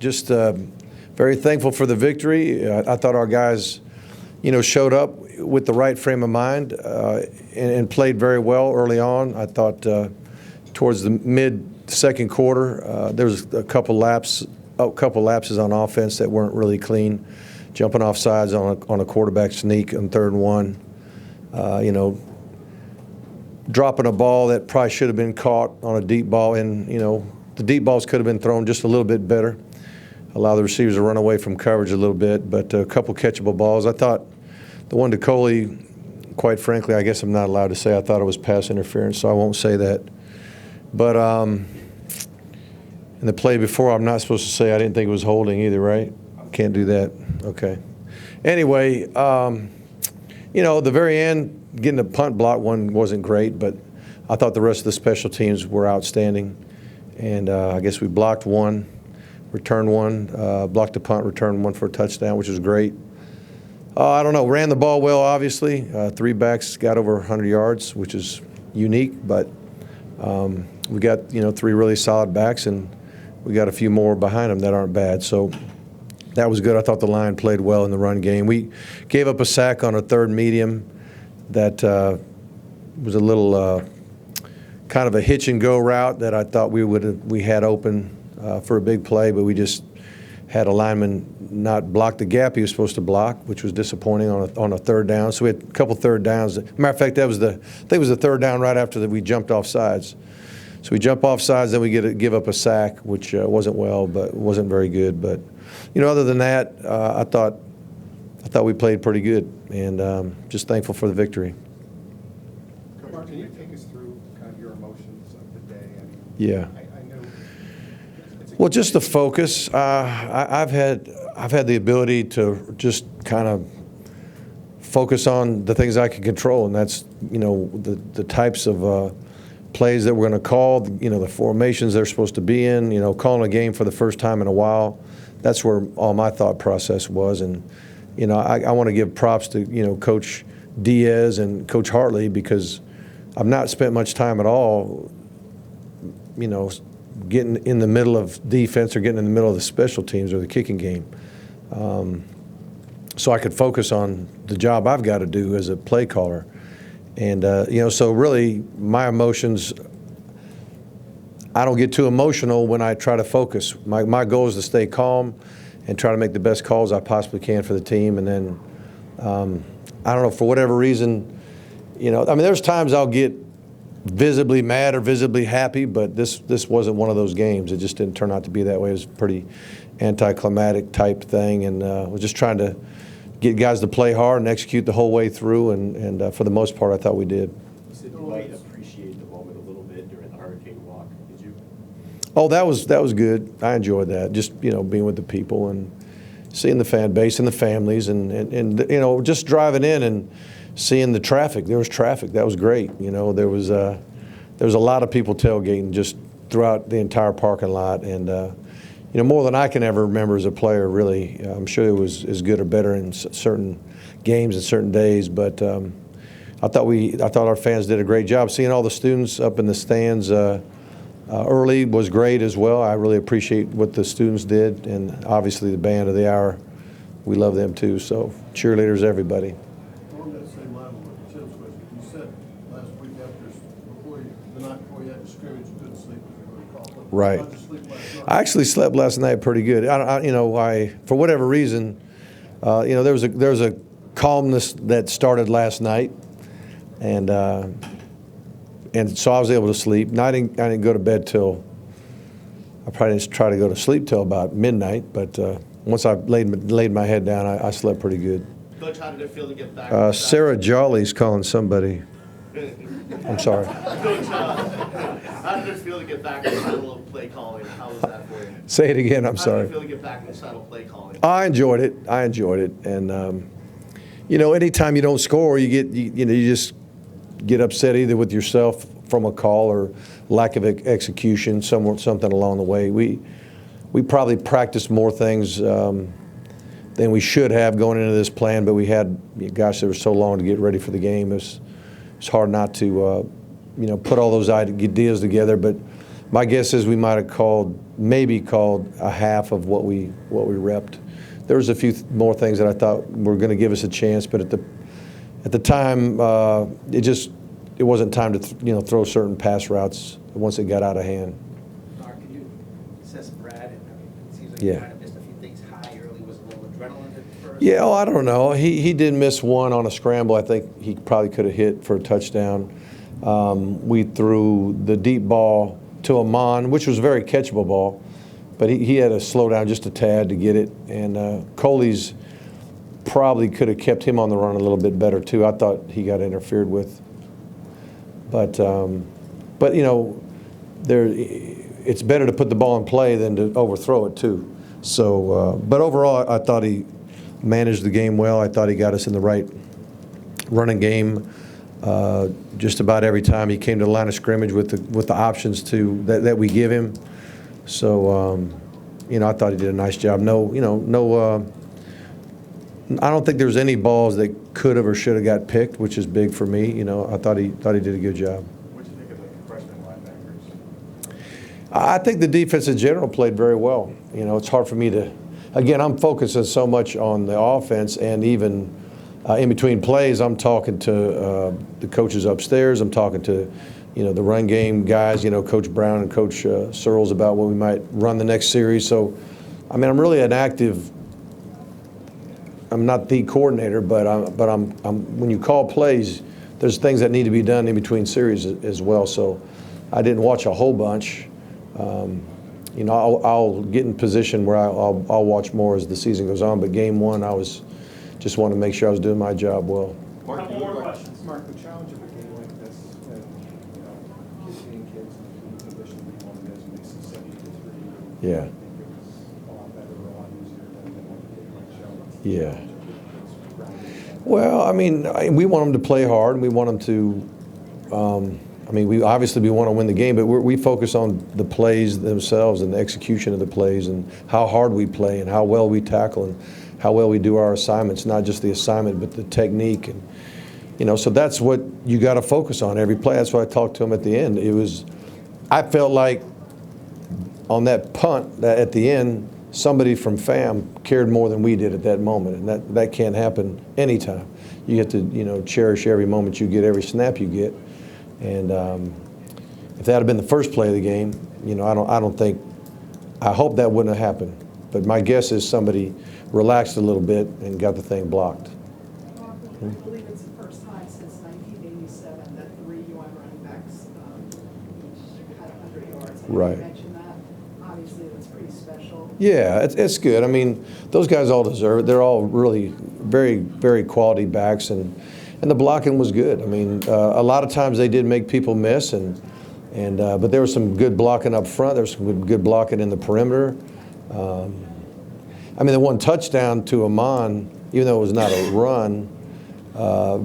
just very thankful for the victory. I thought our guys, showed up with the right frame of mind and played very well early on. I thought towards the mid-second quarter, there was a couple lapses on offense that weren't really clean, jumping off sides on a quarterback sneak on 3rd and 1. Dropping a ball that probably should have been caught on a deep ball, and the deep balls could have been thrown just a little bit better, allow the receivers to run away from coverage a little bit. But a couple catchable balls. I thought the one to Coley, quite frankly, I guess I'm not allowed to say I thought it was pass interference, so I won't say that. But in the play before, I'm not supposed to say I didn't think it was holding either, right? Can't do that. Okay. Anyway, the very end, getting the punt block one wasn't great, but I thought the rest of the special teams were outstanding. And I guess we blocked one, returned one, blocked a punt, returned one for a touchdown, which was great. I don't know, ran the ball well, obviously. 3 backs got over 100 yards, which is unique, but we got, 3 really solid backs, and we got a few more behind them that aren't bad. So that was good. I thought the line played well in the run game. We gave up a sack on a 3rd medium that was a little kind of a hitch-and-go route that I thought we had open for a big play, but we just had a lineman not block the gap he was supposed to block, which was disappointing on a 3rd down. So we had a couple 3rd downs. Matter of fact, I think it was the 3rd down right after that we jumped off sides. So we jump off sides, then we give up a sack, which wasn't very good. But other than that, I thought we played pretty good, and just thankful for the victory. Mark, can you take us through kind of your emotions of the day? Yeah. I know. Well, just the focus. I've had the ability to just kind of focus on the things I can control, and that's the types of plays that we're going to call, the formations they're supposed to be in, calling a game for the first time in a while. That's where all my thought process was. And, I want to give props to, Coach Diaz and Coach Hartley, because I've not spent much time at all, getting in the middle of defense or getting in the middle of the special teams or the kicking game. So I could focus on the job I've got to do as a play caller. And, so really my emotions, I don't get too emotional when I try to focus. My goal is to stay calm and try to make the best calls I possibly can for the team. And then, I don't know, for whatever reason, there's times I'll get visibly mad or visibly happy, but this wasn't one of those games. It just didn't turn out to be that way. It was a pretty anticlimactic type thing, and we're just trying to get guys to play hard and execute the whole way through, and for the most part, I thought we did. You said you might appreciate the moment a little bit during the hurricane walk. Did you? Oh, that was good. I enjoyed that. Just being with the people and seeing the fan base and the families, and just driving in and seeing the traffic. There was traffic. That was great. There was a lot of people tailgating just throughout the entire parking lot, and more than I can ever remember as a player, really. I'm sure it was as good or better in certain games and certain days, but I thought our fans did a great job. Seeing all the students up in the stands early was great as well. I really appreciate what the students did, and obviously the band of the hour, we love them too. So cheerleaders, everybody. On that same line with Tim's question, you said last week the night before you had the scrimmage, you couldn't sleep because you were coughing. Right. How'd you sleep last night? I actually slept last night pretty good. I for whatever reason, there was a calmness that started last night, and so I was able to sleep. And I didn't go to bed till, I probably didn't try to go to sleep till about midnight. But once I laid my head down, I slept pretty good. Coach, how did it feel to get back? Sarah Jolly's calling somebody. I'm sorry. Coach, how did it feel to get back in the saddle of play calling? How was that for you? Say it again. I'm How sorry. did it feel to get back in the saddle of play calling? I enjoyed it. And anytime you don't score, you just get upset either with yourself from a call or lack of execution, something along the way. We probably practiced more things than we should have going into this plan, but we had, gosh, it was so long to get ready for the game. It's hard not to, put all those ideas together. But my guess is we might have maybe called a half of what we repped. There was a few more things that I thought were going to give us a chance, but at the time, it wasn't time to throw certain pass routes once it got out of hand. Mark, can you assess Brad? I mean, it seems like Yeah. he might have missed a few things high early. Was a little adrenaline at first? Yeah, oh, I don't know. He did miss one on a scramble. I think he probably could have hit for a touchdown. We threw the deep ball to Amon, which was a very catchable ball, but he had to slow down just a tad to get it. And Coley's probably could have kept him on the run a little bit better too. I thought he got interfered with. But it's better to put the ball in play than to overthrow it too. So, but overall, I thought he managed the game well. I thought he got us in the right running game just about every time he came to the line of scrimmage with the options that we give him. So, I thought he did a nice job. I don't think there was any balls that could have or should have got picked, which is big for me. I thought he did a good job. What do you think of the freshman linebackers? I think the defense in general played very well. It's hard for me to, again, I'm focusing so much on the offense, and even in between plays, I'm talking to the coaches upstairs. I'm talking to, the run game guys, Coach Brown and Coach Searles about what we might run the next series. So, I'm really an active. I'm not the coordinator, but I'm when you call plays, there's things that need to be done in between series as well. So, I didn't watch a whole bunch. I'll get in position where I'll watch more as the season goes on. But game one, I just wanted to make sure I was doing my job well. Mark, Mark, the challenge of a game like this, kids being kids, the position we wanted as makes it 70-3. Yeah. I think it was a lot better, a lot easier than what the game might show. Yeah. Well, we want them to play hard, and we want them to. We obviously want to win the game, but we focus on the plays themselves and the execution of the plays and how hard we play and how well we tackle and how well we do our assignments, not just the assignment, but the technique. And, so that's what you got to focus on every play. That's why I talked to him at the end. I felt like on that punt at the end, somebody from FAM cared more than we did at that moment, and that can't happen anytime. You have to, cherish every moment you get, every snap you get. And if that had been the first play of the game, I hope that wouldn't have happened. But my guess is somebody relaxed a little bit and got the thing blocked. I believe it's the first time since 1987 that 3 UN running backs each had 100 yards. Right. You mentioned that. Obviously, that's pretty special. Yeah, it's good. Those guys all deserve it. They're all really very, very quality backs, and the blocking was good. A lot of times they did make people miss, but there was some good blocking up front. There was some good blocking in the perimeter. The one touchdown to Amon, even though it was not a run,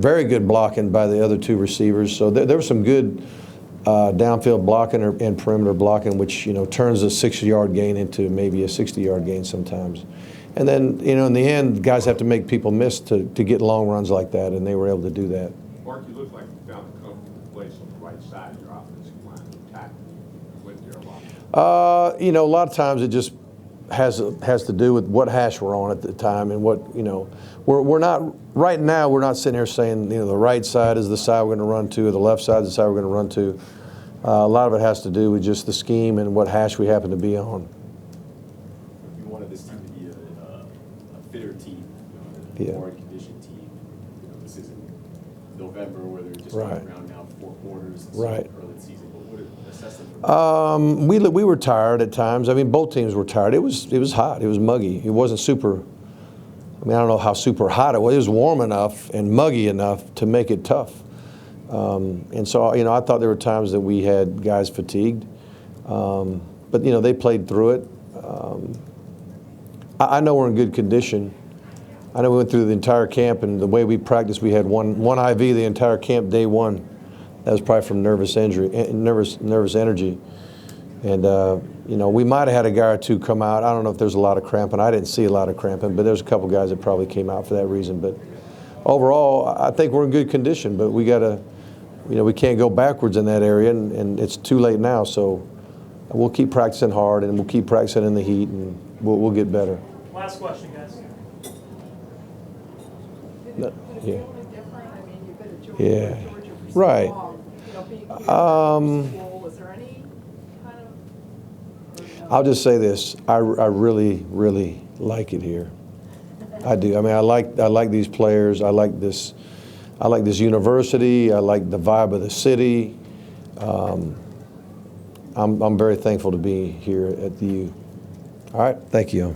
very good blocking by the other two receivers. So there was some good downfield blocking and perimeter blocking, which turns a 60-yard gain into maybe a 60-yard gain sometimes. And then in the end, guys have to make people miss to get long runs like that, and they were able to do that. Mark, you look like you found a comfortable place on the right side of your offensive line to tackle with your line. A lot of times it just has to do with what hash we're on at the time, and what we're not right now. We're not sitting here saying the right side is the side we're going to run to, or the left side is the side we're going to run to. A lot of it has to do with just the scheme and what hash we happen to be on. You wanted this team to be a fitter team, a more conditioned team. This isn't November where they're just Right. going around now 4 quarters. It's Right. early season. But what assess them from We were tired at times. Both teams were tired. It was hot. It was muggy. It wasn't super. I don't know how super hot it was. It was warm enough and muggy enough to make it tough. And so I thought there were times that we had guys fatigued, but they played through it. I know we're in good condition. I know we went through the entire camp, and the way we practiced, we had one IV the entire camp day one. That was probably from nervous energy. And we might have had a guy or two come out. I don't know if there's a lot of cramping. I didn't see a lot of cramping, but there's a couple guys that probably came out for that reason. But overall, I think we're in good condition. But we got to, we can't go backwards in that area, and it's too late now. So we'll keep practicing hard, and we'll keep practicing in the heat, and we'll get better. Last question, guys. No, Did it yeah. feel any different? I mean, you've been at Georgia, Yeah. Georgia for so Right. long. You know, being here in school, was there any kind of? Or no? I'll just say this: I really, really like it here. I do. I mean, I like these players. I like this university. I like the vibe of the city. I'm very thankful to be here at the U. All right. Thank you.